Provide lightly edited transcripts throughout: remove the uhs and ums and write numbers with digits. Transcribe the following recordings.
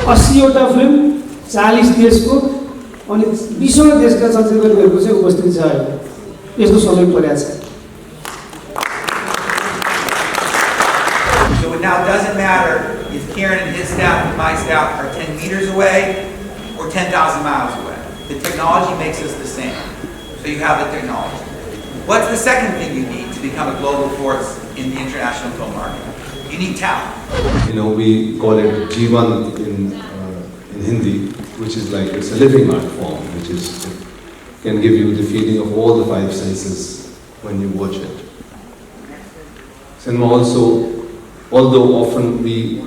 80वटा film 40 देशको अनि 20 देशका चलचित्रहरूको चाहिँ उपस्थिति छ यस्तो समय परेको छ So it now doesn't matter if Kieran and his staff and my staff are 10 meters away or 10,000 miles away. The technology makes us the same. So you have the technology. What's the second thing you need to become a global force in the international film market? You need talent. You know, we call it Jivan in Hindi, which is like it's a living art form, which is can give you the feeling of all the 5 senses when you watch it. Cinema also, although often we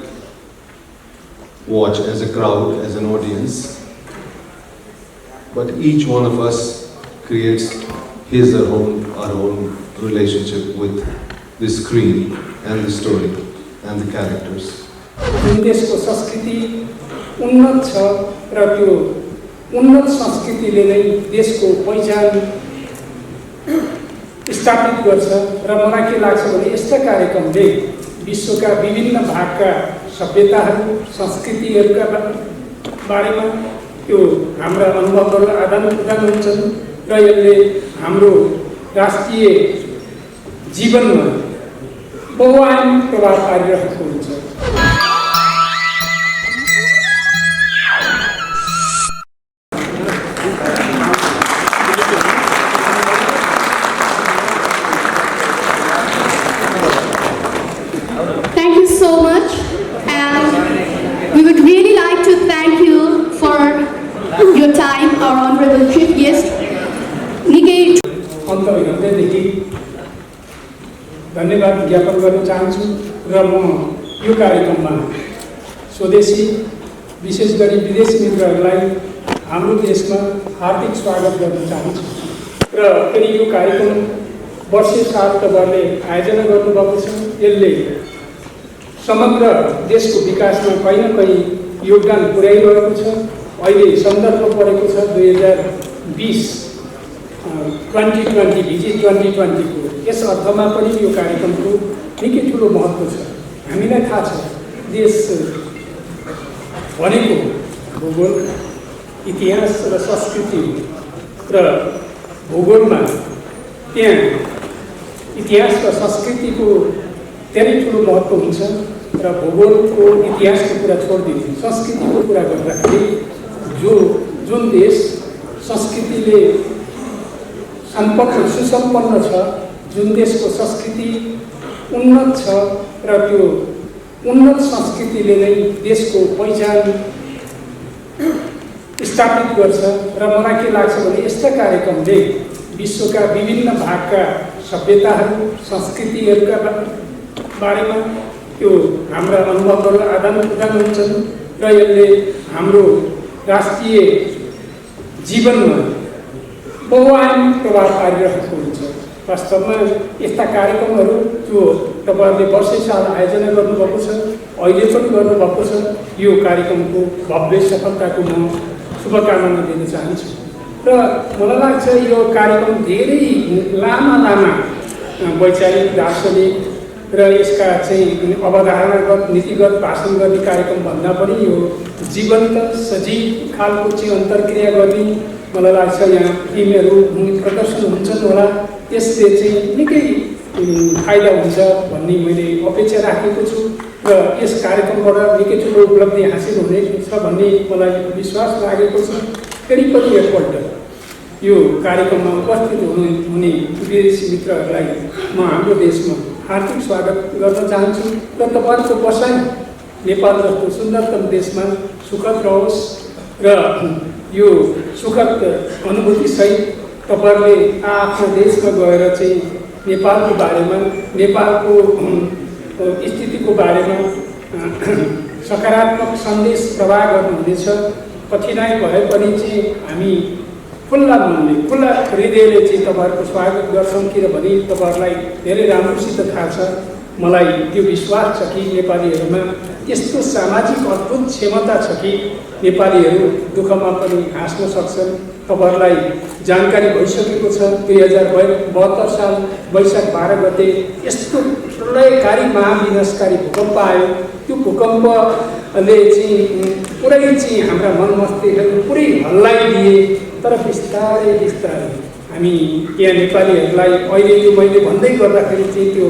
watch as a crowd, as an audience, but each one of us creates his or our own relationship with the screen and the story and the characters. देशको संस्कृति उन्नत छ र त्यो उन्नत संस्कृतिले नै देशको पहिचान स्थापित गर्छ र मलाई के लाग्छ भने यस्ता कार्यक्रमले विश्वका विभिन्न भागका सभ्यताहरू संस्कृतिहरूका बारेमा त्यो हाम्रा अनुभवहरू आदान-प्रदान हुन्छन् र यसले हाम्रो राष्ट्रिय जीवनमा बहुआयामी प्रभाव पारिरहेको हुन्छ Thank you so much, and we would really like to thank you for your time, our honorable chief guest. धन्यवाद ज्ञापन गर्न चाहन्छु र म यो कार्यक्रममा स्वदेशी विशेष गरी विदेशी मित्रहरूलाई हाम्रो देशमा हार्दिक स्वागत गर्न चाहन्छु र फेरि यो कार्यक्रम वर्षे साल तपाईँहरूले आयोजना गर्नुभएको छ यसले समग्र देशको विकासमा कहीँ न कहीँ योगदान पुर्याइरहेको छ अहिले सन्दर्भ परेको छ 2020 भिजिट 2020 को यस अर्थमा पनि यो कार्यक्रमको निकै ठुलो महत्त्व छ हामीलाई थाहा छ देश भनेको भूगोल इतिहास र संस्कृति र भूगोलमा त्यहाँ इतिहास र संस्कृतिको धेरै ठुलो महत्त्व हुन्छ र भूगोलको इतिहासको कुरा छोडिदिनु संस्कृतिको कुरा गर्दाखेरि जुन देश संस्कृतिले सुसम्पन्न छ जुन देशको संस्कृति उन्नत छ र त्यो उन्नत संस्कृतिले नै देशको पहिचान स्थापित गर्छ र मलाई के लाग्छ भने यस्ता कार्यक्रमले विश्वका विभिन्न भागका सभ्यताहरू संस्कृतिहरूका बारेमा त्यो हाम्रा अनुभवहरू आदान-प्रदान हुन्छन् र यसले हाम्रो राष्ट्रिय जीवनमा बहुआयामी प्रभाव पारिरहेको हुन्छ वास्तवमा यस्ता कार्यक्रमहरू जो तपाईँहरूले वर्षै साल आयोजना गर्नुभएको छ अहिले पनि गर्नुभएको छ यो कार्यक्रमको भव्य सफलताको म शुभकामना दिन चाहन्छु र मलाई लाग्छ यो कार्यक्रम धेरै लामा वैचारिक दार्शनिक र यसका चाहिँ अवधारणागत नीतिगत भाषण गर्ने कार्यक्रम भन्दा पनि यो जीवन्त सजीव खालको चाहिँ अन्तर्क्रिया गर्ने मलाई लाग्छ यहाँ फिल्महरू प्रदर्शन हुन्छन् होला त्यसले चाहिँ निकै फाइदा हुन्छ भन्ने मैले अपेक्षा राखेको छु र यस कार्यक्रमबाट निकै ठुलो उपलब्धि हासिल हुनेछ भन्ने मलाई विश्वास लागेको छ फेरि पनि एकपल्ट यो कार्यक्रममा उपस्थित हुने विदेशी मित्रहरूलाई म हाम्रो देशमा हार्दिक स्वागत गर्न चाहन्छु र तपाईँहरूको बसाइ नेपाल जस्तो सुन्दरतम देशमा सुखद रहोस् र यो सुखद अनुभूतिसहित तपाईँहरूले आफ्नो देशमा गएर चाहिँ नेपालको बारेमा नेपालको स्थितिको बारेमा सकारात्मक सन्देश प्रवाह गर्नुहुनेछ कठिनाइ भए पनि चाहिँ हामी खुल्ला मनले खुल्ला हृदयले चाहिँ तपाईँहरूको स्वागत गर्छौँ किनभने तपाईँहरूलाई धेरै राम्रोसित थाहा छ मलाई त्यो विश्वास छ कि नेपालीहरूमा यस्तो सामाजिक अद्भुत क्षमता छ कि नेपालीहरू दुःखमा पनि हाँस्न सक्छन् तपाईँहरूलाई जानकारी भइसकेको छ 2072 साल वैशाख 12 गते यस्तो प्रलयकारी महाविनाशकारी भूकम्प आयो त्यो भूकम्पले चाहिँ पुरै पुरै चाहिँ हाम्रा मन मस्तिष्कहरू पुरै हल्लाइदिए। तर बिस्तारै बिस्तारै हामी यहाँ नेपालीहरूलाई अहिले यो मैले भन्दै गर्दाखेरि चाहिँ त्यो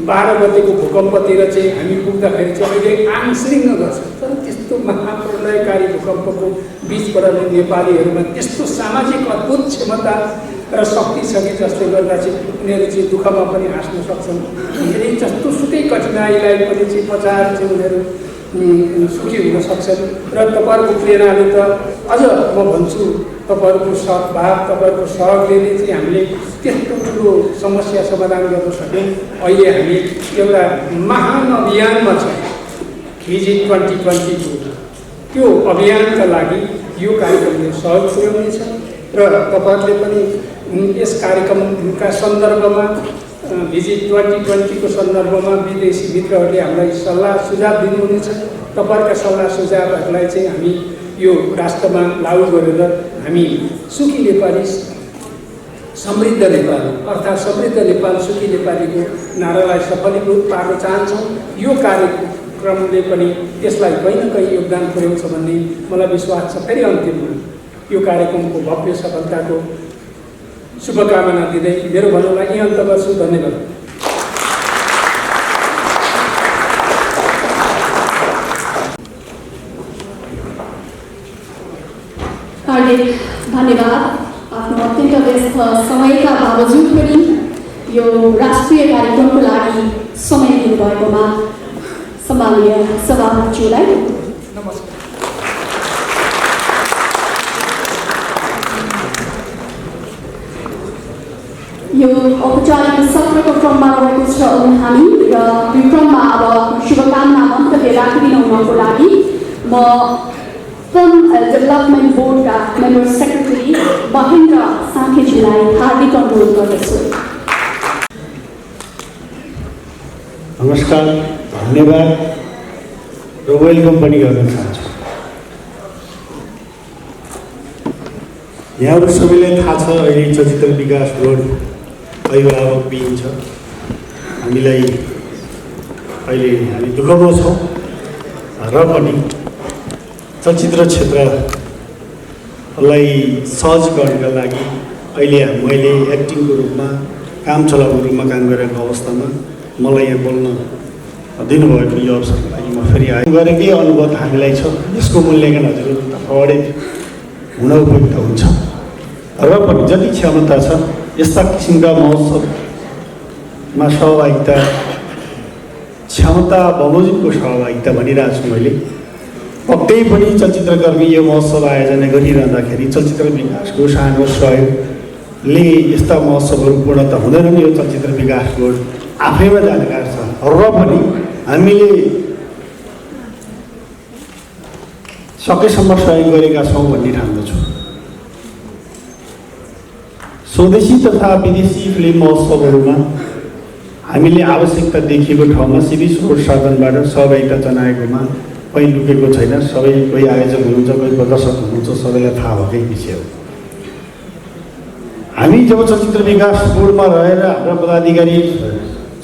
12 गतेको भूकम्पतिर चाहिँ हामी पुग्दाखेरि चाहिँ अहिले आङश्रिङ्ग गर्छ। तर त्यस्तो महाप्रलयकारी भूकम्पको बिचबाट नेपालीहरूमा त्यस्तो सामाजिक अद्भुत क्षमता र शक्ति छ कि जसले गर्दा चाहिँ उनीहरू चाहिँ दुःखमा पनि हाँस्न सक्छन्। उनीहरू जस्तो सुकै कठिनाइलाई पनि चाहिँ पचाएर चाहिँ उनीहरू सुखी हुन सक्छन्। र तपाईँहरूको प्रेरणाले त अझ म भन्छु तपाईँहरूको सद्भाव तपाईँहरूको सहयोगले चाहिँ हामीले त्यस्तो ठुलो समस्या समाधान गर्न सक्यौँ। अहिले हामी एउटा महान अभियानमा छौँ भिजिट 2020 त्यो अभियानका लागि यो कार्यक्रमले सहयोग पुर्याउनेछ र तपाईँहरूले पनि यस कार्यक्रमका सन्दर्भमा भिजिट 2020 को सन्दर्भमा विदेशी मित्रहरूले हामीलाई सल्लाह सुझाव दिनुहुनेछ। तपाईँहरूका सल्लाह सुझावहरूलाई चाहिँ हामी यो राष्ट्रमा लागू गरेर हामी सुखी नेपाली समृद्ध नेपाल अर्थात् समृद्ध नेपाल सुखी नेपालीको नारालाई सफलीकृत पार्न चाहन्छौँ। यो कार्यक्रमले पनि त्यसलाई कहीँ न कहीँ योगदान पुर्याउँछ भन्ने मलाई विश्वास छ। फेरि अन्तिममा यो कार्यक्रमको भव्य सफलताको शुभकामना दिँदै मेरो भनाइलाई यही अन्त गर्छु। धन्यवाद। धन्यवाद। आफ्नो अत्यन्त व्यस्त समयका बावजुद पनि यो राष्ट्रिय कार्यक्रमको लागि समय दिनुभएकोमा सम्माननीय सभामुखज्यूलाई नमस्कार। यो औपचारिक सत्रको क्रममा रहेको छ हामी र यो क्रममा अब शुभकामना मन्तव्य राखिदिन हुनको लागि म फिल्म डेभलपमेन्ट बोर्डका मेम्बर सेक्रेटरी महेन्द्र साँखेजीलाई हार्दिक अनुरोध गर्दछु। नमस्कार, धन्यवाद र वेलकम पनि गर्न चाहन्छु। यहाँहरू सबैलाई थाहा छ अहिले चलचित्र विकास बोर्ड अभिभावकविहीन छ। हामीलाई अहिले हामी दुःखमा छौँ र पनि चलचित्र क्षेत्रलाई सहज गर्नका लागि अहिले मैले एक्टिङको रूपमा काम चलाउको रूपमा काम गरेको अवस्थामा मलाई यहाँ बोल्न दिनुभएको यो अवसरको लागि म फेरि गरेकै अनुभव हामीलाई छ। यसको मूल्याङ्कन हजुरहरू अगाडि हुन उपयुक्त हुन्छ र पनि जति क्षमता छ यस्ता किसिमका महोत्सवमा सहभागिता क्षमता बमोजिमको सहभागिता भनिरहेको छु मैले। पक्कै पनि चलचित्रकर्मी यो महोत्सव आयोजना गरिरहँदाखेरि चलचित्र विकासको सानो सहयोगले यस्ता महोत्सवहरू पूर्ण त हुँदैनन्। यो चलचित्र विकास बोर्ड आफैमा जानकार छ र पनि हामीले सकेसम्म सहयोग गरेका छौँ भन्ने ठान्दछु। स्वदेशी तथा विदेशी फिल्म महोत्सवहरूमा हामीले आवश्यकता देखिएको ठाउँमा सिधै स्रोत साधनबाट सहभागिता जनाएकोमा कोही लुकेको छैन। सबै कोही आयोजक हुनुहुन्छ, कोही प्रदर्शक हुनुहुन्छ, सबैलाई थाहा भएकै विषय हो। हामी जब चलचित्र विकास बोर्डमा रहेर हाम्रा पदाधिकारी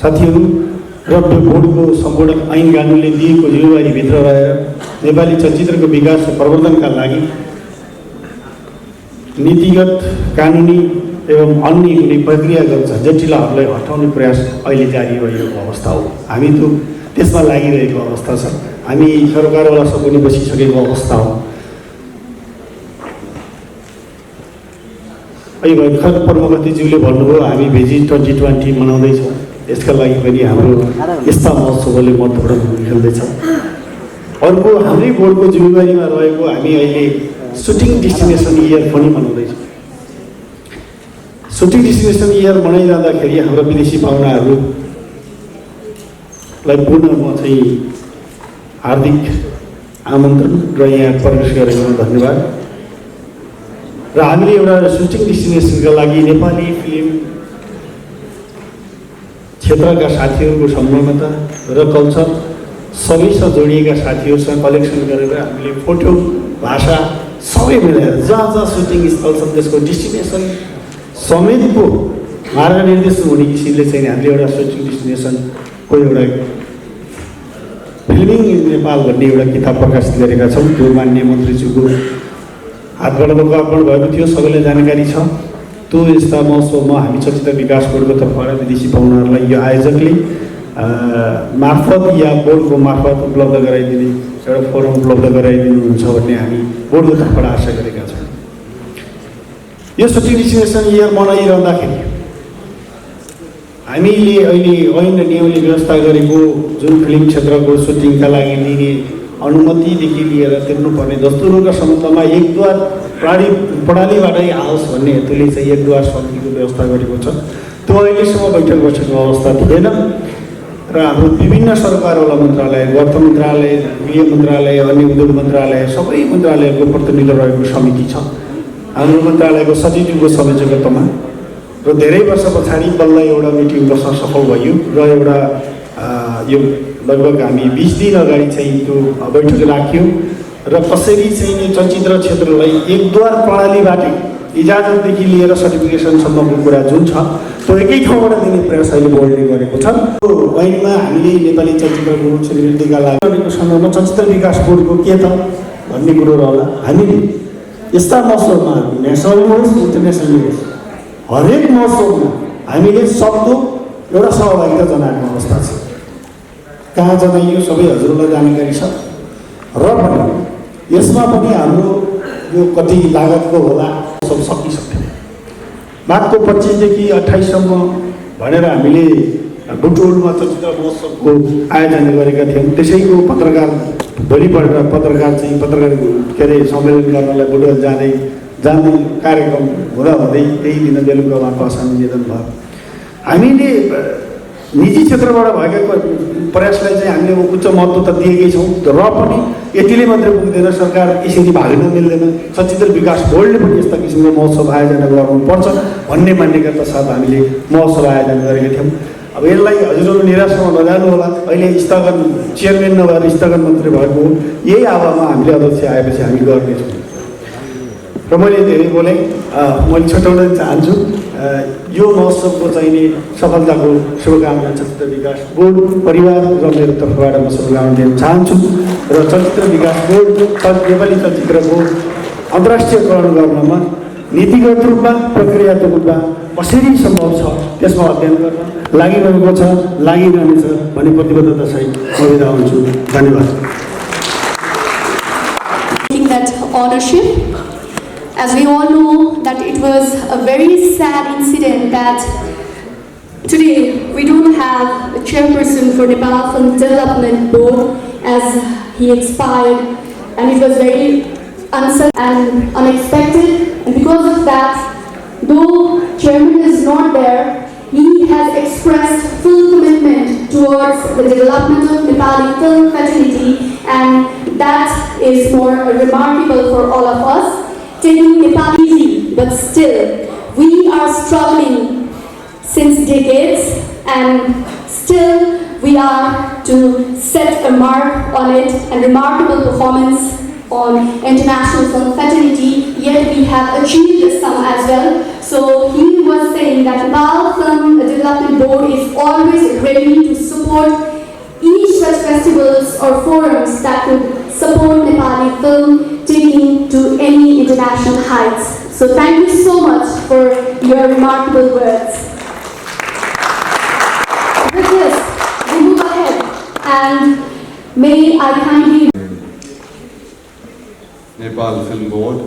साथीहरू र बोर्डको सम्पूर्ण ऐन कानुनले दिएको जिम्मेवारीभित्र रहेर नेपाली चलचित्रको विकास र प्रवर्धनका लागि नीतिगत, कानुनी एवं अन्य कुनै प्रक्रियागत जटिलताहरूलाई हटाउने प्रयास अहिले जारी रहेको अवस्था हो। हामी त्यसमा लागिरहेको अवस्था छ। हामी सरकारवाला सबैले बसिसकेको अवस्था हो। अहिले भर्खर प्रमुखज्यूले भन्नुभयो हामी भिजिट 2020 मनाउँदैछौँ। यसका लागि पनि हाम्रो यस्ता महोत्सवले महत्त्वपूर्ण भूमिका खेल्दैछ। अर्को हाम्रै बोर्डको जिम्मेवारीमा रहेको हामी अहिले सुटिङ डेस्टिनेसन इयर पनि मनाउँदैछौँ। सुटिङ डेस्टिनेसन इयर मनाइरहँदाखेरि हाम्रो विदेशी पाहुनाहरूलाई पुनः म चाहिँ हार्दिक आमन्त्रण र यहाँ प्रवेश गरेकोमा धन्यवाद। र हामीले एउटा सुटिङ डेस्टिनेसनका लागि नेपाली फिल्म क्षेत्रका साथीहरूको संलग्नता र कल्चर सबैसँग जोडिएका साथीहरूसँग कलेक्सन गरेर हामीले फोटो, भाषा सबै मिलाएर जहाँ जहाँ सुटिङ स्थल छ त्यसको डेस्टिनेसन समेतको मार्गनिर्देशन हुने किसिमले चाहिँ हामीले एउटा सुटिङ डेस्टिनेसनको एउटा फिल्मिङ इन नेपाल भन्ने एउटा किताब प्रकाशित गरेका छौँ। त्यो माननीय मन्त्रीज्यूको हातबाट लोकार्पण भएको थियो, सबैलाई जानकारी छ। त्यो यस्ता महोत्सवमा हामी चलचित्र विकास बोर्डको तर्फबाट विदेशी पाहुनाहरूलाई यो आयोजकले मार्फत या बोर्डको मार्फत उपलब्ध गराइदिने एउटा फोरम उपलब्ध गराइदिनुहुन्छ भन्ने हामी बोर्डको तर्फबाट आशा गरेका छौँ। यो सुटिङ डेस्टिनेसन इयर मनाइरहँदाखेरि हामीले अहिले ऐन र नियमले व्यवस्था गरेको जुन फिल्म क्षेत्रको सुटिङका लागि लिने अनुमतिदेखि लिएर तिर्नुपर्ने दस्तुरका सम्बन्धमा एकद्वार प्रणालीबाटै आओस् भन्ने हेतुले चाहिँ एकद्वार समितिको व्यवस्था गरेको छ। त्यो अहिलेसम्म बैठक बसेको अवस्था थिएन र हाम्रो विभिन्न सरकारवाला मन्त्रालय, अर्थ मन्त्रालय, गृह मन्त्रालय, अन्य उद्योग मन्त्रालय, सबै मन्त्रालयको प्रतिनिधित्व रहेको समिति छ। हाम्रो मन्त्रालयको सचिवको संयोजकत्वमा र धेरै वर्ष पछाडि बल्ल एउटा मिटिङ बस्न सफल भयो र एउटा यो लगभग हामी 20 दिन अगाडि चाहिँ त्यो बैठक राख्यौँ र कसरी चाहिँ यो चलचित्र क्षेत्रलाई एकद्वार प्रणालीबाटै इजाजतदेखि लिएर सर्टिफिकेसनसम्मको कुरा जुन छ त्यो एकै ठाउँबाट दिने प्रयास अहिले बोर्डले गरेको छ। त्यो ऐनमा हामीले नेपाली चलचित्रको स्वीकृतिका लागि गरेको सन्दर्भमा चलचित्र विकास बोर्डको के त भन्ने कुरो रहला। हामीले यस्ता महोत्सवमा नेसनल होस् इन्टरनेसनल होस् हरेक महोत्सवमा हामीले सक्दो एउटा सहभागिता जनाएको अवस्था छ। कहाँ जनाइयो सबै हजुरलाई जानकारी छ र पनि यसमा पनि हाम्रो यो कति लागतको होला सब सकिसक्यो। माघको 25 देखि 28 सम्म भनेर हामीले बुटोलमा चलचित्र महोत्सवको आयोजना गरेका थियौँ। त्यसैको पत्रकार भोलिपल्ट पत्रकार के अरे सम्मेलन गर्नलाई बुटोल जाँदै कार्यक्रम हुँदै त्यही दिन बेलुका उहाँको असाध्य निधन भयो। हामीले निजी क्षेत्रबाट भएका प्रयासलाई चाहिँ हामीले उच्च महत्त्व त दिएकै छौँ र पनि यतिले मात्रै पुग्दैन। सरकार यसरी भाग्न मिल्दैन। चलचित्र विकास बोर्डले पनि यस्ता किसिमको महोत्सव आयोजना गर्नुपर्छ भन्ने मान्यताका साथ हामीले महोत्सव आयोजना गरेका थियौँ। अब यसलाई हजुरहरू निराशामा नजानु होला। अहिले स्थगन चेयरम्यान नभएर स्थगन मन्त्री भएको हो। यही आवामा हामीले अध्यक्ष आएपछि हामी गर्नेछौँ र मैले धेरै बोलेँ। मैले छुट्याउन चाहन्छु यो महोत्सवको चाहिने सफलताको शुभकामना चलचित्र विकास बोर्ड परिवार र मेरो तर्फबाट म शुभकामना दिन चाहन्छु र चलचित्र विकास बोर्ड नेपाली चलचित्रको अन्तर्राष्ट्रियकरण गर्नमा नीतिगत रूपमा प्रक्रियात्मक रूपमा कसरी सम्भव छ त्यसमा अध्ययन गर्न लागिरहेको छ, लागिरहनेछ भन्ने प्रतिबद्धता सहित म बिदा हुन्छु। धन्यवाद। As we all know that it was a very sad incident that today we don't have a chairperson for Nepal Film Development Board as he expired, and it was very uncertain and unexpected, and because of that, though chairman is not there, he has expressed full commitment towards the development of Nepali film fraternity, and that is more remarkable for all of us. Taking Nepal easy, but still, we are struggling since decades, and still we are to set a mark on it and remarkable performance on international film fraternity, yet we have achieved some as well. So he was saying that Nepal Film Development Board is always ready to support each such festivals or forums that could support Nepali film taking to any international heights. So thank you so much for your remarkable words. With this, we move ahead, and may I kindly Nepal Film Board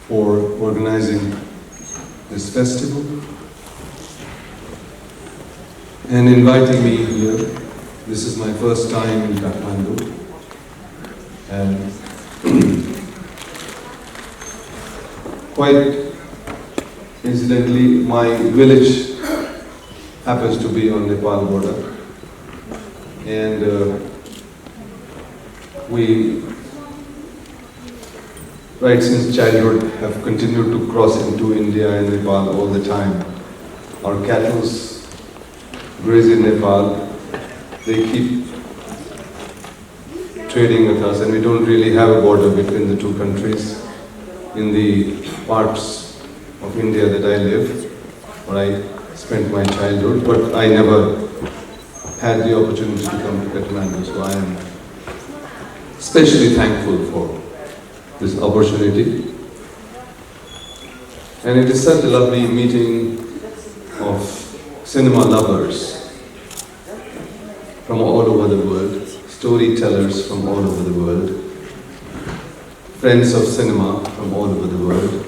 for organizing this festival and inviting me here. This is my first time in Kathmandu, and quite incidentally, my village happens to be on Nepal border, and we, right since childhood, have continued to cross into India and Nepal all the time. Our cattle graze in Nepal. They keep trading with us, and we don't really have a border between the two countries. In the parts of India that I live, where I spent my childhood, but I never had the opportunity to come to Kathmandu, so I am especially thankful for this opportunity. And it is such a lovely meeting of cinema lovers from all over the world, storytellers from all over the world, friends of cinema from all over the world.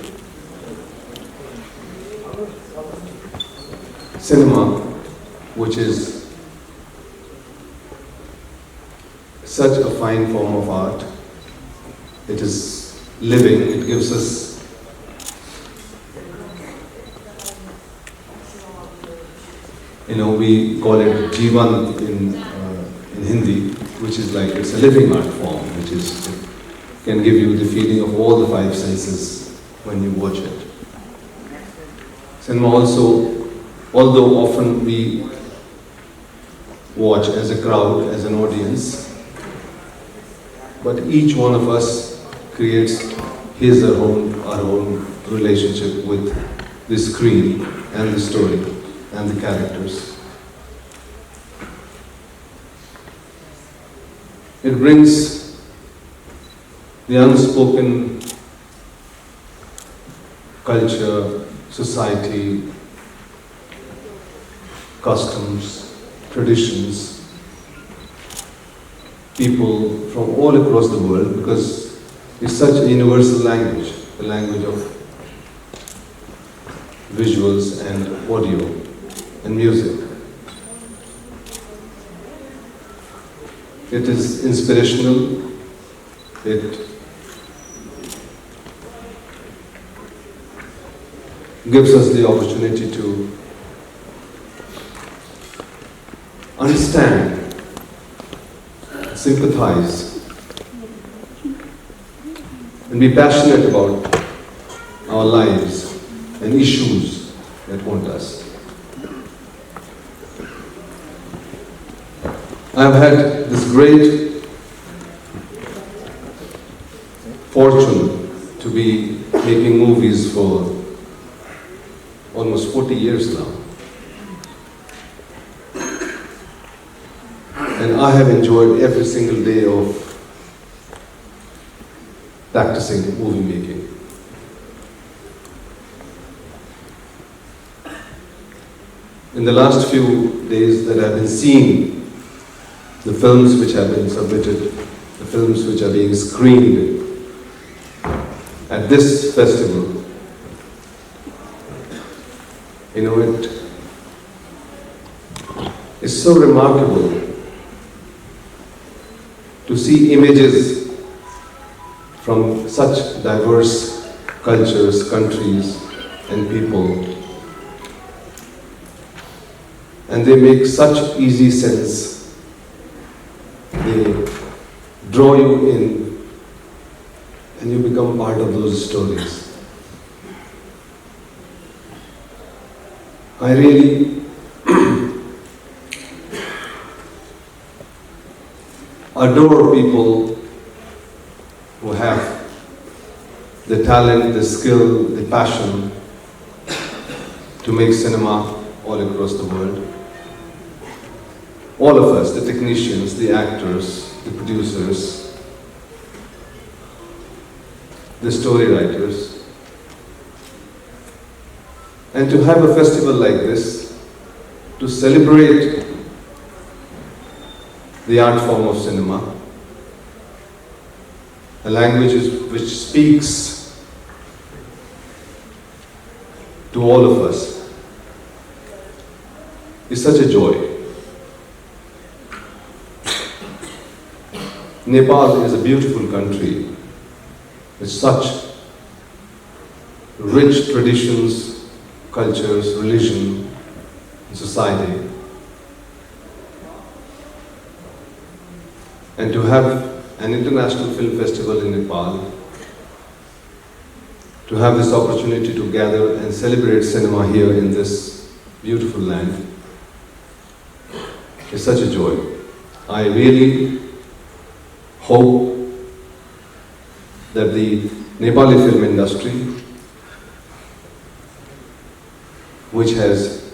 Cinema, which is such a fine form of art. It is living, it gives us we call it Jivan in Hindi, which is like, it's a living art form, which is, it can give you the feeling of all the five senses when you watch it. Cinema also, although often we watch as a crowd, as an audience, but each one of us creates his or our own relationship with the screen and the story and the characters. It brings the unspoken culture, society, customs, traditions, people from all across the world, because it's such a universal language, the language of visuals and audio and music. It is inspirational, it gives us the opportunity to understand, sympathize, and be passionate about our lives and issues that haunt us. I have had this great fortune to be making movies for almost 40 years now. And I have enjoyed every single day of practicing movie making. In the last few days that I've been seeing the films which have been submitted, the films which are being screened at this festival, it is so remarkable to see images from such diverse cultures, countries, and people, and they make such easy sense. They draw you in, and you become part of those stories. I really adore people who have the talent, the skill, the passion to make cinema all across the world. All of us, the technicians, the actors, the producers, the story writers. And to have a festival like this, to celebrate the art form of cinema, a language which speaks to all of us, is such a joy. Nepal is a beautiful country with such rich traditions, cultures, religion, and society. And to have an international film festival in Nepal, to have this opportunity to gather and celebrate cinema here in this beautiful land, is such a joy. I really hope that the Nepali film industry, which has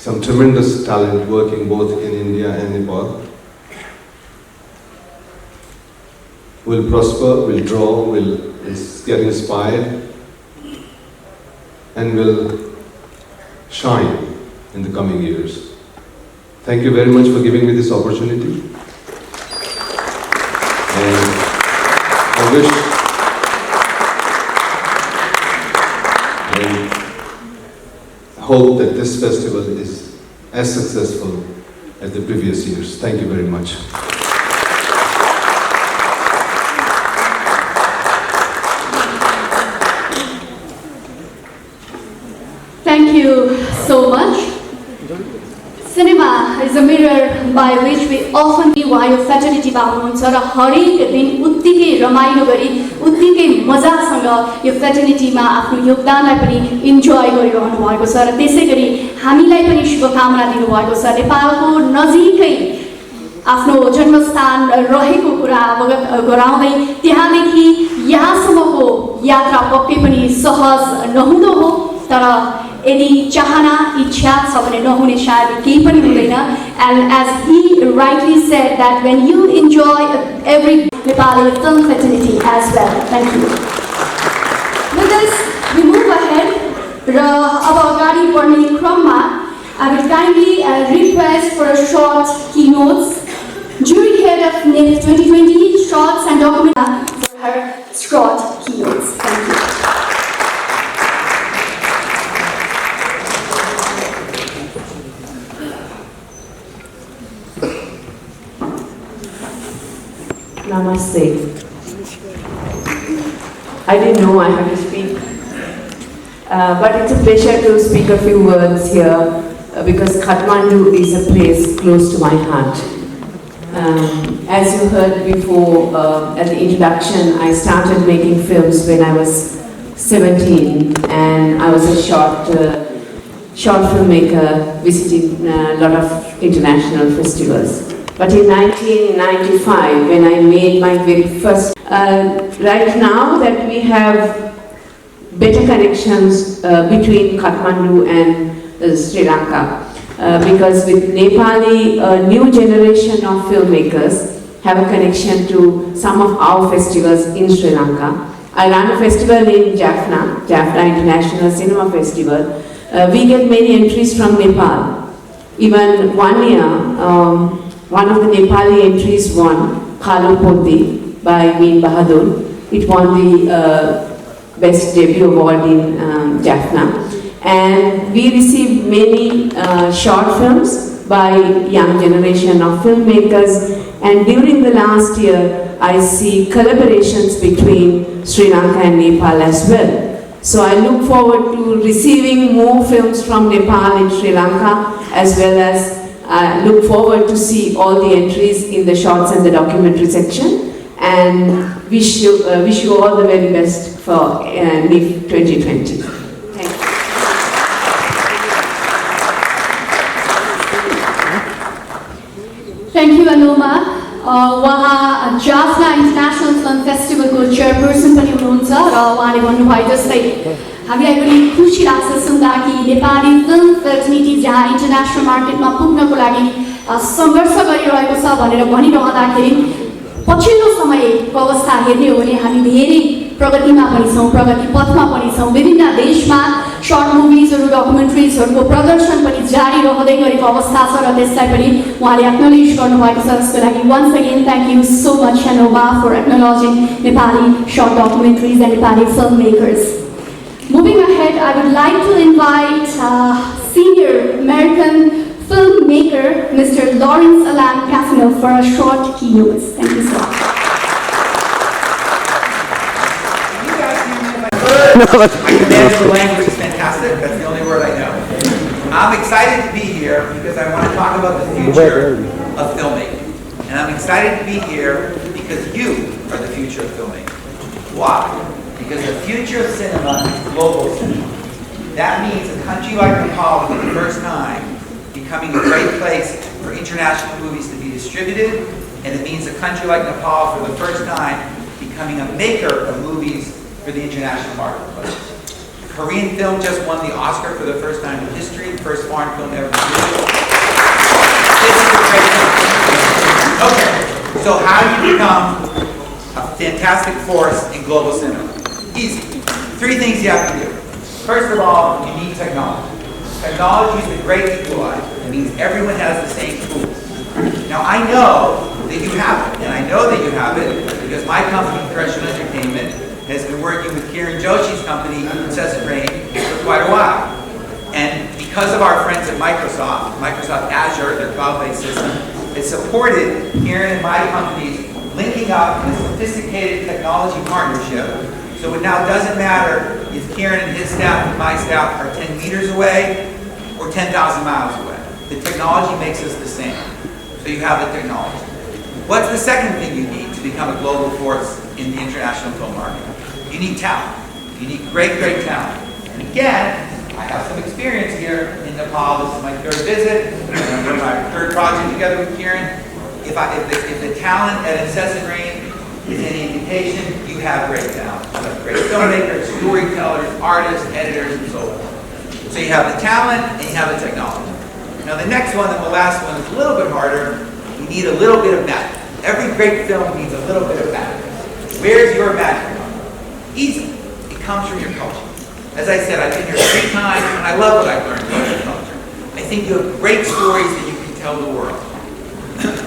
some tremendous talent working both in India and Nepal. Will prosper, will draw, will get inspired, and will shine in the coming years. Thank you very much for giving me this opportunity. And I wish and hope that this festival is as successful as the previous years. Thank you very much. Thank you so much. Cinema is a mirror by which we often see why fatality हुनुहुन्छ र हरेक दिन उत्तिकै रमाइलो गरी उत्तिकै मजासँग यो फ्याटर्निटीमा आफ्नो योगदानलाई पनि इन्जोय गरिरहनु भएको छ र त्यसैगरी हामीलाई पनि शुभकामना दिनुभएको छ। नेपालको नजिकै आफ्नो जन्मस्थान रहेको कुरा अवगत गराउँदै त्यहाँदेखि यहाँसम्मको यात्रा पक्कै पनि सहज नहुँदो हो, तर यदि चाहना इच्छा छ भने नहुने सायद केही पनि हुँदैन। And as he rightly said that when you enjoy every Nepali film fraternity as well. Thank you. With this, we move ahead. र अब अगाडि बढ्ने क्रममा I would kindly request for a short keynotes. Jury head of Niff 2020 shorts and documents for her short keynotes. Thank you. Namaste. I didn't know I had to speak, but it's a pleasure to speak a few words here because Kathmandu is a place close to my heart. As you heard before at the introduction, I started making films when I was 17 and I was a short filmmaker visiting a lot of international festivals. But in 1995, when I made my very first, right now that we have better connections between Kathmandu and Sri Lanka, because with Nepali, a new generation of filmmakers have a connection to some of our festivals in Sri Lanka. I run a festival in Jaffna International Cinema Festival. We get many entries from Nepal. Even one year, one of the Nepali entries won Fallow by Mean Bahadur. It won the Best Debut Award in Jaffna. And we received many short films by young generation of filmmakers. And during the last year, I see collaborations between Sri Lanka and Nepal as well. So I look forward to receiving more films from Nepal and Sri Lanka, as well as look forward to see all the entries in the shorts and the documentary section, and wish you all the very best for Niff 2020. Thank you. Thank you, Anoma. उहाँ Jaffna international film फेस्टिभलको chairperson पनि हुनुहुन्छ र उहाँले भन्नुभयो जस्तै हामीलाई पनि खुसी लाग्छ सुन्दा कि नेपाली फिल्म फ्रेटर्निटी जहाँ इन्टरनेसनल मार्केटमा पुग्नको लागि सङ्घर्ष गरिरहेको छ भनेर भनिरहँदाखेरि पछिल्लो समयको अवस्था हेर्ने हो भने हामी धेरै प्रगतिमा पनि छौँ, प्रगति पथमा पनि छौँ। विभिन्न देशमा सर्ट मुभिजहरू डकुमेन्ट्रिजहरूको प्रदर्शन पनि जारी रहँदै गरेको अवस्था छ र त्यसलाई पनि उहाँले एक्नोलेज गर्नुभएको छ। त्यसको लागि once again thank you so much Anoma for acknowledging Nepali short documentaries and Nepali filmmakers. Moving ahead, I would like to invite senior American filmmaker Mr. Lawrence Alan Cassino for a short keynote. Thank you so much. My command of the language is fantastic. That's the only word I know. I'm excited to be here because I want to talk about the future of filmmaking. And I'm excited to be here because you are the future of filmmaking. Why? Because the future of cinema is global cinema. That means a country like Nepal for the first time becoming a great place for international movies to be distributed, and it means a country like Nepal for the first time becoming a maker of movies for the international marketplace. Korean film just won the Oscar for the first time in history, first foreign film ever to do it. This is a great film. Okay, so how do you become a fantastic force in global cinema? Easy. 3 things you have to do. First of all, you need technology. Technology is the great equalizer. It means everyone has the same tools. Now I know that you have it, and I know that you have it because my company, Professional Entertainment, has been working with Kiran Joshi's company, Princess Rain, for quite a while. And because of our friends at Microsoft Azure, their cloud-based system, has supported Kiran and my companies linking up in a sophisticated technology partnership. So it now doesn't matter if Kiran and his staff and my staff are 10 meters away or 10,000 miles away. The technology makes us the same. So you have the technology. What's the second thing you need to become a global force in the international film market? You need talent. You need great, great talent. And again, I have some experience here in Nepal. This is my 3rd visit. I'm doing my 3rd project together with Kiran. If the talent at Incessant Rain is any indication, you have great talent. You have great filmmakers, storytellers, artists, editors, and so forth. So you have the talent and you have the technology. Now the next one and the last one is a little bit harder. You need a little bit of magic. Every great film needs a little bit of magic. Where's your magic? Easy. It comes from your culture. As I said, I've been here 3 times and I love what I've learned about your culture. I think you have great stories that you can tell the world.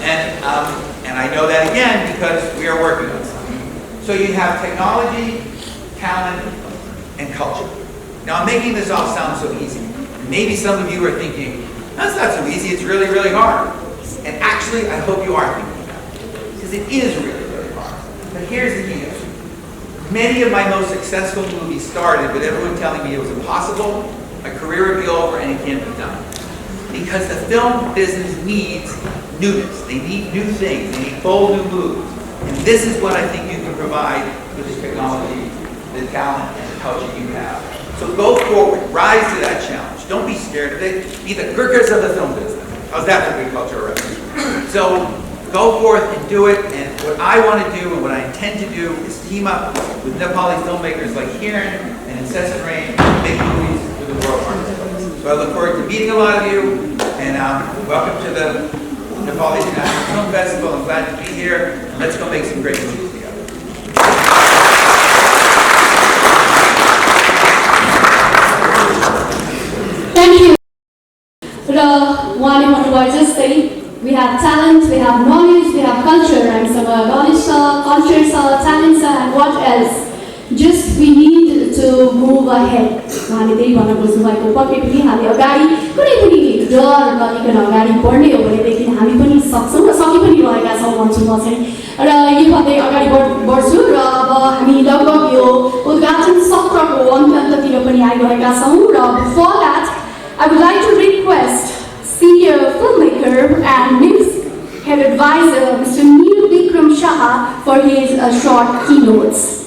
And I know that again because we are working on something. So you have technology, talent, and culture. Now I'm making this all sound so easy. Maybe some of you are thinking, that's not so easy, it's really, really hard. And actually, I hope you are thinking that. Because it is really, really hard. But here's the deal. Many of my most successful movies started with everyone telling me it was impossible, my career would be over, and it can't be done. Because the film business needs newness. They need new things. They need bold new moves. And this is what I think you can provide with the technology, the talent, and the culture you have. So go forward. Rise to that challenge. Don't be scared of it. Be the Gurkhas of the film business. How's that for good culture already? So go forth and do it. And what I want to do and what I intend to do is team up with Nepali filmmakers like Kiran and Incessant Rain and make movies for the world marketplace. So I look forward to meeting a lot of you. And welcome to the Nepal International Film Festival. I'm glad to be here. And let's go make some great movies together. Thank you. उहाँले भन्नुभयो जस्तै we have talent, we have knowledge, we have culture. हामीसँग knowledge छ, culture छ, talent छ, and what else? Just we need to move ahead. उहाँले त्यही भन्न खोज्नु भएको पक्कै पनि हामी अगाडि कुनै पनि डर नलिकन अगाडि बढ्ने हो भनेदेखि हामी पनि सक्छौँ र सकि पनि रहेका छौँ भन्छु म चाहिँ र यो भन्दै अगाडि बढ्छु र अब हामी लगभग यो उद्घाटन सत्रको अन्त्यतिर पनि आइरहेका छौँ र before that I would like to request senior filmmaker and Niff head advisor Mr. Neil Vikram Shah for his short keynotes.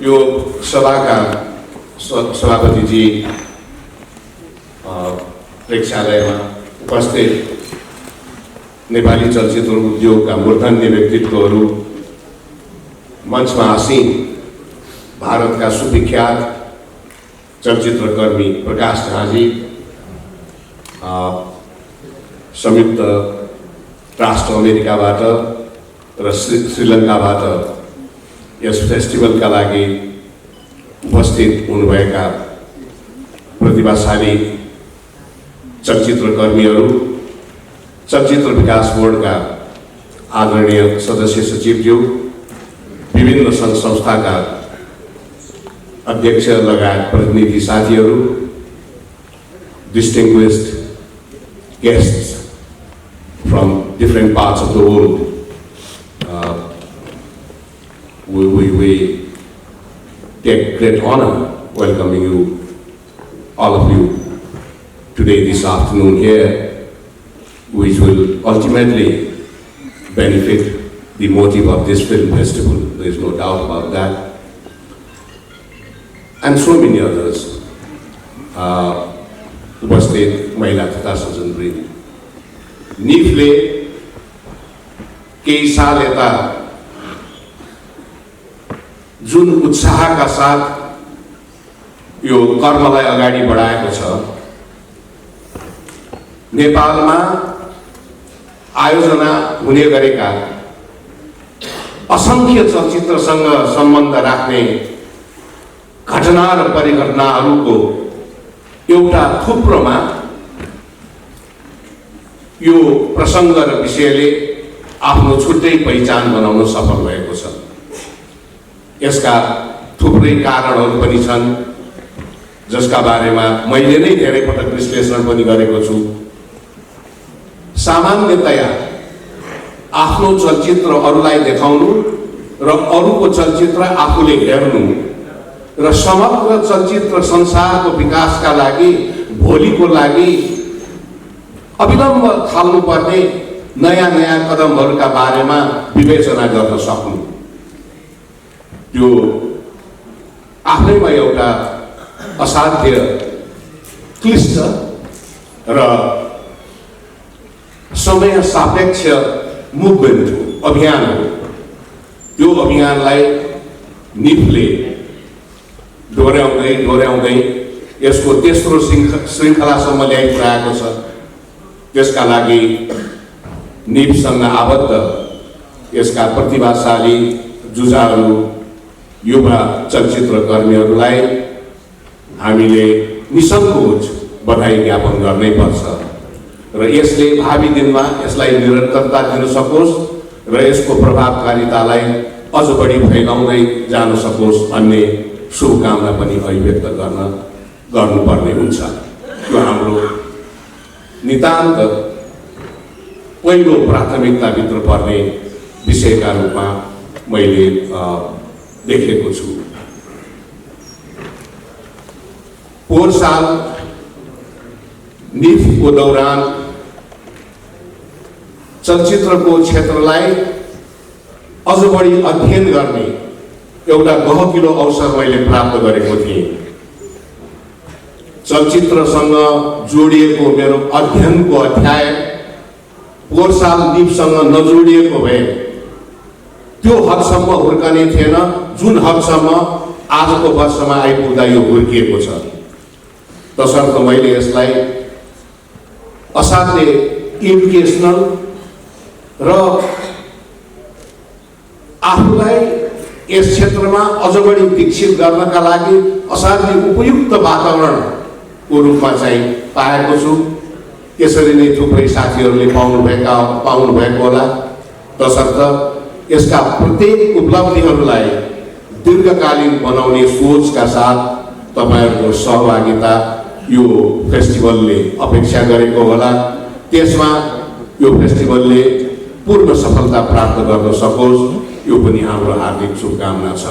यो सभाका सभापति जी प्रेक्षालयमा उपस्थित नेपाली चलचित्र उद्योगका मूर्धन्य व्यक्तित्वहरू, मञ्चमा आसीन भारतका सुविख्यात चलचित्रकर्मी प्रकाश झाजी, संयुक्त राष्ट्र अमेरिकाबाट र श्रीलङ्काबाट यस फेस्टिभलका लागि उपस्थित हुनुभएका प्रतिभाशाली चलचित्रकर्मीहरू, चलचित्र विकास बोर्डका आदरणीय सदस्य सचिवज्यू, विभिन्न सङ्घ संस्थाका अध्यक्ष लगायत प्रतिनिधि साथीहरू, distinguished guests from different parts of the world. We take great honor welcoming you, all of you, today, this afternoon here, which will ultimately benefit the motive of this film festival. There is no doubt about that. And so many others. उपस्थित महिला तथा सज्जनवृन्द, निफले केही साल यता जुन उत्साहका साथ यो कर्मलाई अगाडि बढाएको छ, नेपालमा आयोजना हुने गरेका असंख्य चलचित्रसँग सम्बन्ध राख्ने घटना र परिघटनाहरूको एउटा थुप्रोमा यो प्रसङ्ग र विषयले आफ्नो छुट्टै पहिचान बनाउन सफल भएको छ। यसका थुप्रै कारणहरू पनि छन्, जसका बारेमा मैले नै धेरै पटक विश्लेषण पनि गरेको छु। सामान्यतया आफ्नो चलचित्र अरूलाई देखाउनु र अरूको चलचित्र आफूले हेर्नु र समग्र चलचित्र संसारको विकासका लागि, भोलिको लागि अविलम्ब थाल्नुपर्ने नयाँ नयाँ कदमहरूका बारेमा विवेचना गर्न सक्नु, त्यो आफैमा एउटा असाध्य क्लिष्ट र समय सापेक्ष मुभमेन्ट हो, अभियान हो। त्यो अभियानलाई निफले डोर्याउँदै यसको तेस्रो श्रृङ्खलासम्म ल्याइपुर्याएको छ। त्यसका लागि निफसँग आबद्ध यसका प्रतिभाशाली जुझारू युवा चलचित्रकर्मीहरूलाई हामीले निसङ्कोच बधाई ज्ञापन गर्नै पर्छ र यसले भावी दिनमा यसलाई निरन्तरता दिन सकोस् र यसको प्रभावकारितालाई अझ बढी फैलाउँदै जान सकोस् भन्ने शुभकामना पनि अभिव्यक्त गर्नुपर्ने हुन्छ। त्यो हाम्रो नितान्त पहिलो प्राथमिकताभित्र पर्ने विषयका रूपमा मैले देखेको छु। पोहोर साल निफको दौरान चलचित्रको क्षेत्रलाई अझ बढी अध्ययन गर्ने एउटा गहकिलो अवसर मैले प्राप्त गरेको थिएँ। चलचित्रसँग जोडिएको मेरो अध्ययनको अध्याय पोहोर साल निफसँग नजोडिएको भए त्यो हदसम्म हुर्कने थिएन जुन हदसम्म आजको वर्षमा आइपुग्दा यो हुर्किएको छ। तसर्थ मैले यसलाई असाध्य एडुकेसनल र आफूलाई यस क्षेत्रमा अझ बढी दीक्षित गर्नका लागि असाध्य उपयुक्त वातावरणको रूपमा चाहिँ पाएको छु। यसरी नै थुप्रै साथीहरूले पाउनु भएको होला। तसर्थ यसका प्रत्येक उपलब्धिहरूलाई दीर्घकालीन बनाउने सोचका साथ तपाईँहरूको सहभागिता यो फेस्टिभलले अपेक्षा गरेको होला। त्यसमा यो फेस्टिभलले पूर्ण सफलता प्राप्त गर्न सकोस्, यो पनि हाम्रो हार्दिक शुभकामना छ।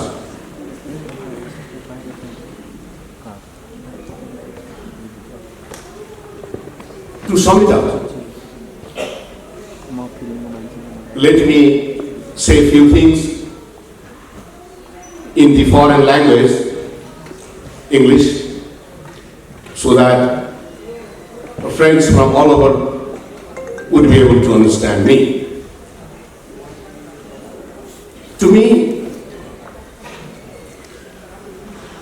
To sum it up, let me say a few things in the foreign language, English, so that friends from all over would be able to understand me. To me,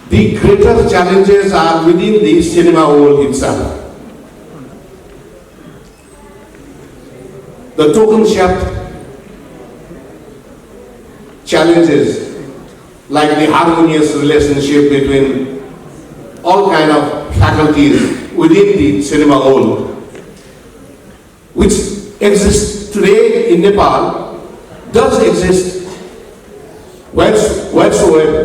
the greater challenges are within the cinema world itself. The token-shaped challenges like the harmonious relationship between all kind of faculties within the cinema world, which exists today in Nepal, does exist wheresoever.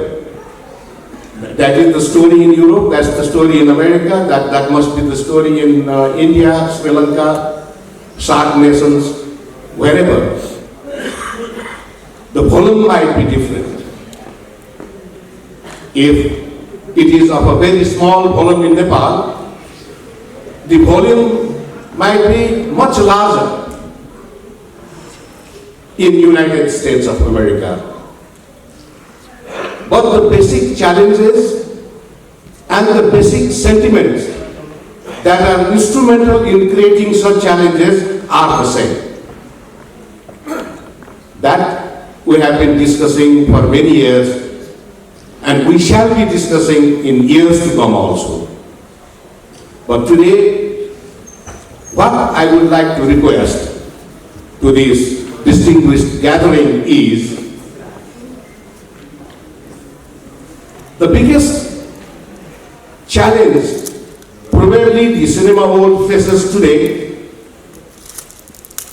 That is the story in Europe, that's the story in America, that must be the story in India, Sri Lanka, SAARC nations, wherever. The volume might be different. If it is of a very small volume in Nepal, the volume might be much larger in United States of America. But the basic challenges and the basic sentiments that are instrumental in creating such challenges are the same. That we have been discussing for many years, and we shall be discussing in years to come also. But today, what I would like to request to this distinguished gathering is the biggest challenge probably the cinema world faces today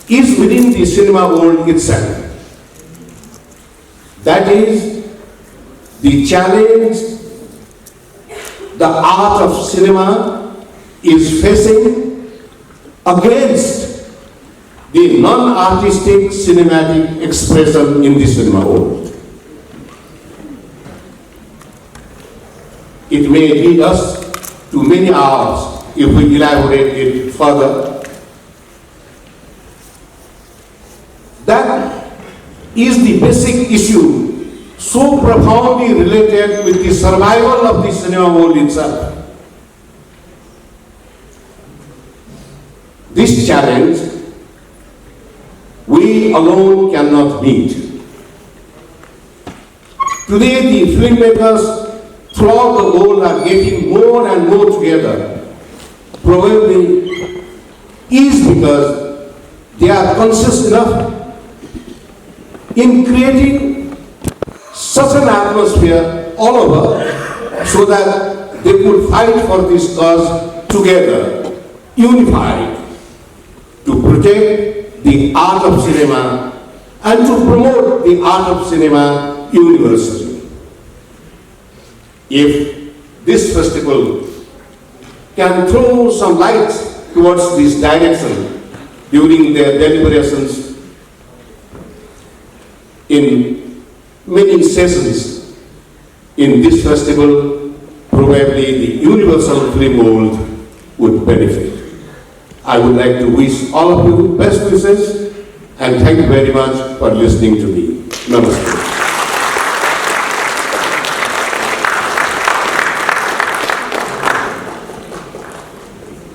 is within the cinema world itself. That is the challenge the art of cinema is facing against the non-artistic cinematic expression in the cinema world. It may lead us to many hours if we elaborate it further. That is the basic issue so profoundly related with the survival of the cinema world itself. This challenge we alone cannot meet. Today the filmmakers throughout the world are getting more and more together, probably is because they are conscious enough in creating such an atmosphere all over so that they could fight for this cause together, unified, to protect the art of cinema and to promote the art of cinema universally. If this festival can throw some light towards this direction during their deliberations in many sessions in this festival, probably the universal film world would benefit. I would like to wish all of you best wishes and thank you very much for listening to me. Namaste.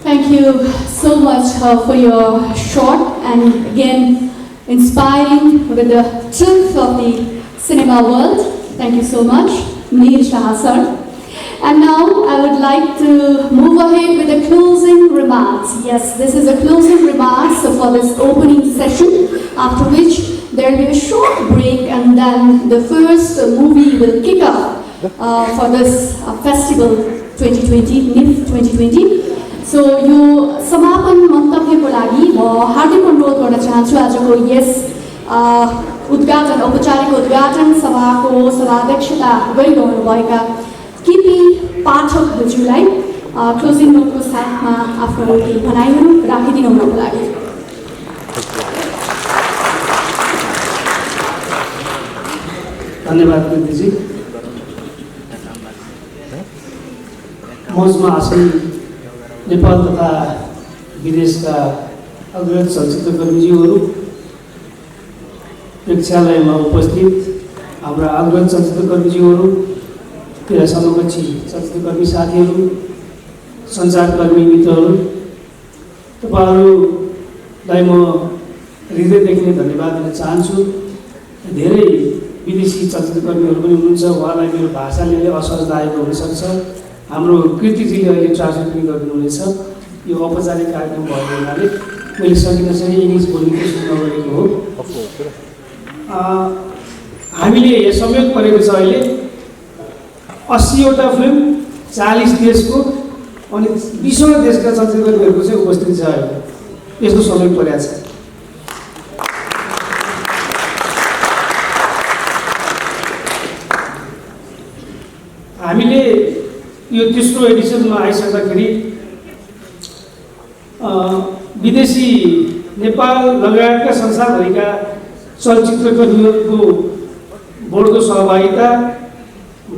Thank you so much for your short and again inspiring with the truth of the cinema world. Thank you so much, Neil Shah sir. And now I would like to move ahead with the closing remarks. Yes, this is a closing remarks for this opening session, after which there will be a short break and then the first movie will kick off for this festival 2020, Niff 2020. So यो समापन मन्तव्यको लागि म हार्दिक अनुरोध गर्न चाहन्छु आजको यस उद्घाटन औपचारिक उद्घाटन सभाको सभाध्यक्षता गरिरहनुभएका केपी पाठक हजुरलाई क्लोजिङ नोटको साथमा आफ्नो केही भनाइहरू राखिदिनु हुनको लागि। धन्यवाद कृतिजी। मञ्चमा आसन नेपाल तथा विदेशका अग्रज चलचित्रकर्मीज्यूहरू, प्रेक्षालयमा उपस्थित हाम्रा अग्रज चलचित्रकर्मीज्यूहरू, मेरा समकक्षी चलचित्रकर्मी साथीहरू, सञ्चारकर्मी मित्रहरू, तपाईँहरूलाई म हृदयदेखि नै धन्यवाद दिन चाहन्छु। धेरै विदेशी चलचित्रकर्मीहरू पनि हुनुहुन्छ, उहाँलाई मेरो भाषाले असहज लागेको हुनसक्छ। हाम्रो कृतिजीले अहिले ट्रान्सलेट पनि गरिदिनुहुनेछ। यो औपचारिक कार्यक्रम भएको हुनाले मैले सकिनसके इङ्ग्लिस बोल्ने कोसिस नगरेको हो। हामीले यहाँ संयोग परेको छ अहिले 80वटा फिल्म 40 देशको अनि 20 देशका चलचित्रकर्मीहरूको चाहिँ उपस्थिति छ अहिले। यस्तो संयोग परेको छ। हामीले यो तेस्रो एडिसनमा आइसक्दाखेरि विदेशी नेपाल लगायतका संसारभरिका चलचित्रकर्मीहरूको बढ्दो सहभागिता,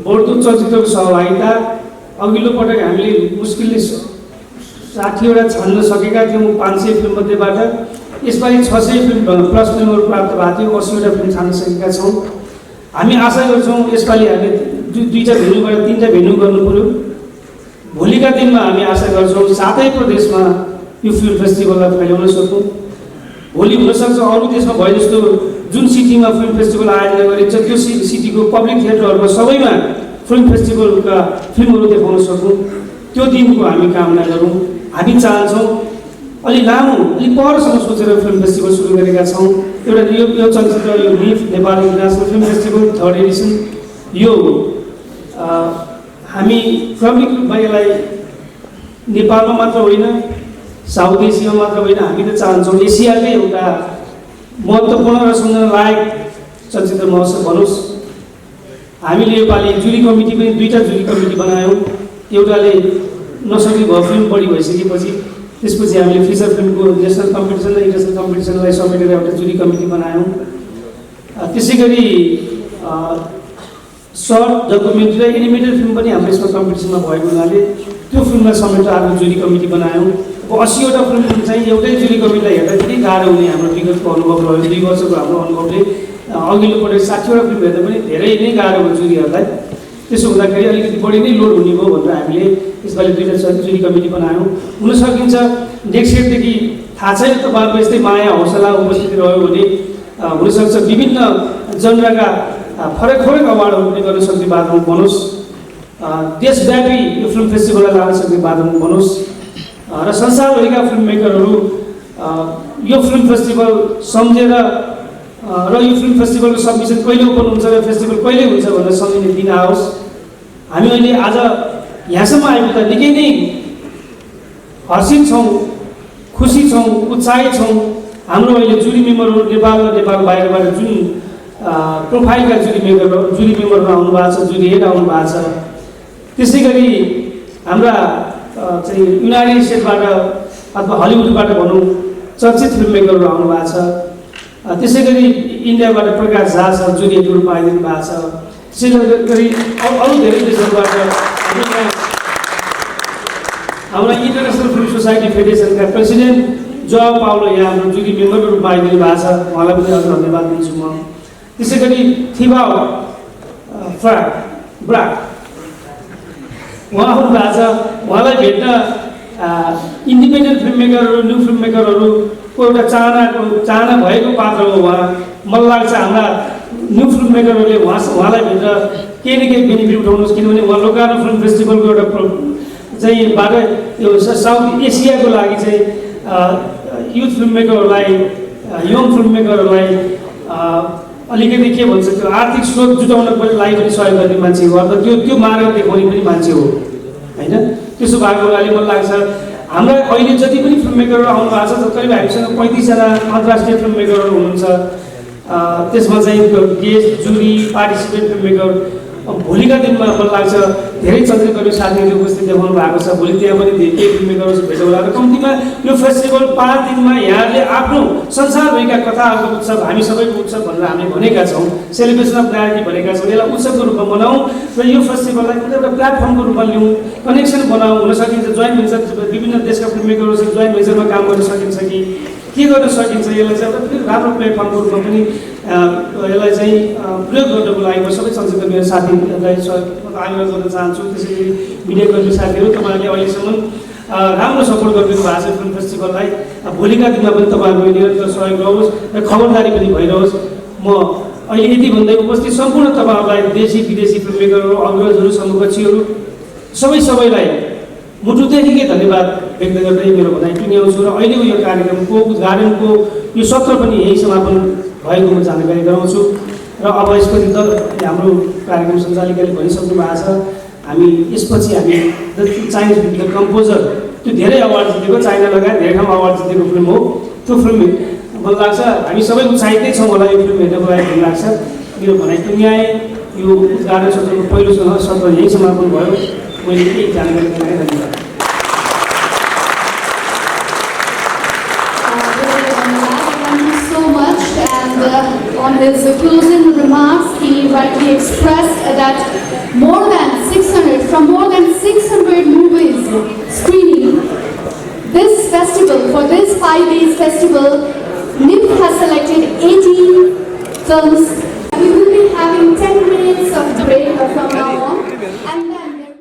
बढ्दो चलचित्रको सहभागिता, अघिल्लो पटक हामीले मुस्किलले 60वटा छान्न सकेका थियौँ 500 फिल्म मध्येबाट। यसपालि 600 फिल्म प्लस फिल्महरू प्राप्त भएको थियो, 80वटा फिल्म छान्न सकेका छौँ। हामी आशा गर्छौँ यसपालि हामीले दुईटा भेन्यूबाट 3टा भेन्यू गर्नु पर्यो। भोलिका दिनमा हामी आशा गर्छौँ 7 प्रदेशमा यो फिल्म फेस्टिभललाई फैलाउन सकौँ। भोलि हुनसक्छ अरू देशमा भए जस्तो जुन सिटीमा फिल्म फेस्टिभल आयोजना गरिन्छ त्यो सिटीको पब्लिक थिएटरहरूमा सबैमा फिल्म फेस्टिभलका फिल्महरू देखाउन सकौँ। त्यो दिनको हामी कामना गरौँ। हामी चाहन्छौँ अलि लामो अलि परसम्म सोचेर फिल्म फेस्टिभल सुरु गरेका छौँ। एउटा यो चलचित्र यो nif Nepal international film festival 3rd Edison यो हामी क्रमिक रूपमा यसलाई नेपालमा मात्र होइन साउथ एसियामा मात्र होइन हामी त चाहन्छौँ एसियाकै एउटा महत्त्वपूर्ण र सम्झन लायक चलचित्र महोत्सव बनोस्। हामीले योपालि जुरी कमिटी पनि 2टा जुरी कमिटी बनायौँ। एउटाले नसक्ने भयो फिल्म बढी भइसकेपछि त्यसपछि हामीले फिचर फिल्मको नेसनल कम्पिटिसन र इन्टरनेसनल कम्पिटिसनलाई समेटेर एउटा जुरी कमिटी बनायौँ। त्यसै गरी सर्ट डकुमेन्ट्री र एनिमेटेड फिल्म पनि हाम्रो यसमा कम्पिटिसनमा भएको हुनाले त्यो फिल्मलाई समेटेर आफ्नो जुरी कमिटी बनायौँ। अब 80वटा फिल्म चाहिँ एउटै जुरी कमिटीलाई हेर्दाखेरि गाह्रो हुने हाम्रो विगतको अनुभव रह्यो। 2 वर्षको हाम्रो अनुभवले अघिल्लो पटक 60वटा फिल्म हेर्दा पनि धेरै नै गाह्रो भयो जुरीहरूलाई। त्यसो हुँदाखेरि अलिकति बढी नै लोड हुने भयो भनेर हामीले यसपालि 2टा जुरी कमिटी बनायौँ। हुन सकिन्छ नेक्स्ट इयरदेखि थाहा छैन तपाईँहरूको यस्तै माया हौसला उपस्थिति रह्यो भने हुनसक्छ विभिन्न जनराका फरक फरक अवार्डहरू पनि गर्न सक्ने वातावरण बनोस्। देशव्यापी यो फिल्म फेस्टिभललाई लान सक्ने वातावरण बनोस् र संसारभरिका फिल्म मेकरहरू यो फिल्म फेस्टिभल सम्झेर र यो फिल्म फेस्टिभलको सबमिसन कहिले ओपन हुन्छ र फेस्टिभल कहिले हुन्छ भनेर सम्झिने दिन आओस्। हामी अहिले आज यहाँसम्म आइपुग्दा निकै नै हर्षित छौँ, खुसी छौँ, उत्साहित छौँ। हाम्रो अहिले जुरी मेम्बरहरू नेपाल र नेपाल बाहिरबाट जुन प्रोफाइलका जुरी मेम्बरहरू आउनु भएको छ, जुरी हेड आउनु भएको छ। त्यसै गरी हाम्रा चाहिँ युनाइटेड स्टेटबाट अथवा हलिउडबाट भनौँ चर्चित फिल्म मेकरहरू आउनु भएको छ। त्यसै गरी इन्डियाबाट प्रकाश झा छ, जुरी हेडको रूपमा आइदिनु भएको छ। त्यसै गरी अरू धेरै देशहरूबाट हाम्रा इन्टरनेसनल फिल्म सोसाइटी फेडरेसनका प्रेसिडेन्ट जो पाउलो यहाँ हाम्रो जुरी मेम्बरको रूपमा आइदिनु भएको छ, उहाँलाई पनि अझ धन्यवाद दिन्छु म। त्यसै गरी थिबाओ ब्राक उहाँ आउनु भएको छ। उहाँलाई भेट्न इन्डिपेन्डेन्ट फिल्म मेकरहरू न्यू फिल्म मेकरहरूको एउटा चाहना भएको पात्र हो उहाँ। मलाई लाग्छ हाम्रा न्यू फिल्म मेकरहरूले उहाँलाई भेट्न केही न केही बेनिफिट उठाउनुहोस्, किनभने उहाँ लोकानो फिल्म फेस्टिभलको एउटा चाहिँ बाट यो साउथ एसियाको लागि चाहिँ युथ फिल्म मेकरहरूलाई यङ फिल्म मेकरहरूलाई अलिकति के भन्छ त्यो आर्थिक स्रोत जुटाउनको लागि पनि सहयोग गर्ने मान्छे हो अथवा त्यो मार्ग देखाउने पनि मान्छे हो होइन। त्यसो भएको हुनाले मलाई लाग्छ हाम्रा अहिले जति पनि फिल्म मेकरहरू आउनु भएको छ करिब हामीसँग 35जना अन्तर्राष्ट्रिय फिल्म मेकरहरू हुनुहुन्छ। त्यसमा चाहिँ गेस्ट जुरी पार्टिसिपेन्ट फिल्म मेकर भोलिका दिनमा मलाई लाग्छ धेरै चलचित्रकर्मी साथीहरूले उपस्थित देखाउनु भएको छ। भोलि त्यहाँ पनि केही फिल्म मेकरहरू भेट होला र कम्तीमा यो फेस्टिभल 5 दिनमा यहाँले आफ्नो संसारभरिका कथाहरूको उत्सव हामी सबैको उत्सव भनेर हामीले भनेका छौँ, सेलिब्रेसन अफ नारिटी भनेका छौँ। यसलाई उत्सवको रूपमा मनाऊँ र यो फेस्टिभललाई कुनै एउटा प्लेटफर्मको रूपमा ल्याउँ, कनेक्सन बनाऊँ। हुन सकिन्छ जोइन्ट भेन्चर विभिन्न देशका फिल्म मेकरहरूसँग जोइन्ट भेन्चरमा काम गर्न सकिन्छ कि के गर्न सकिन्छ। यसलाई चाहिँ एउटा राम्रो प्लेटफर्मको रूपमा पनि यसलाई चाहिँ प्रयोग गर्नको लागि म सबै चलचित्रकर्मी साथीहरूलाई आग्रह गर्न चाहन्छु। त्यसैले मिडियाकर्मी साथीहरू तपाईँहरूले अहिलेसम्म राम्रो सपोर्ट गरिदिनु भएको छ फिल्म फेस्टिभललाई। भोलिका दिनमा पनि तपाईँहरूको निरन्तर सहयोग रहोस् र खबरदारी पनि भइरहोस्। म अहिले यति भन्दै उपस्थित सम्पूर्ण तपाईँहरूलाई देशी विदेशी फिल्म मेकरहरू अग्रजहरू समकक्षीहरू सबैलाई मुटुदेखिकै धन्यवाद व्यक्त गर्दै मेरो भनाइ टुङ्ग्याउँछु र अहिलेको यो कार्यक्रमको उद्घाटनको यो सत्र पनि यही समापन भएको म जानकारी गराउँछु। र अब यसपछि त हाम्रो कार्यक्रम सञ्चालिकाले भनिसक्नु भएको छ हामी यसपछि हामी चाइनिज फिल्मको कम्पोजर त्यो धेरै अवार्ड जितेको चाइना लगायत धेरै ठाउँ अवार्ड जितेको फिल्म हो। त्यो फिल्म मलाई लाग्छ हामी सबै उत्साहितै छौँ होला यो फिल्म हेर्नको लागि भन्ने लाग्छ। मेरो भनाइ टुङ्ग्याएँ। यो उद्घाटन सत्रको पहिलो सत्र यही समापन भयो। मैले केही जानकारी गराएँ। धन्यवाद। On his closing remarks, he rightly expressed that from more than 600 movies screening, this festival, for this 5 days festival, Niff has selected 18 films. We will be having 10 minutes of break from now on. And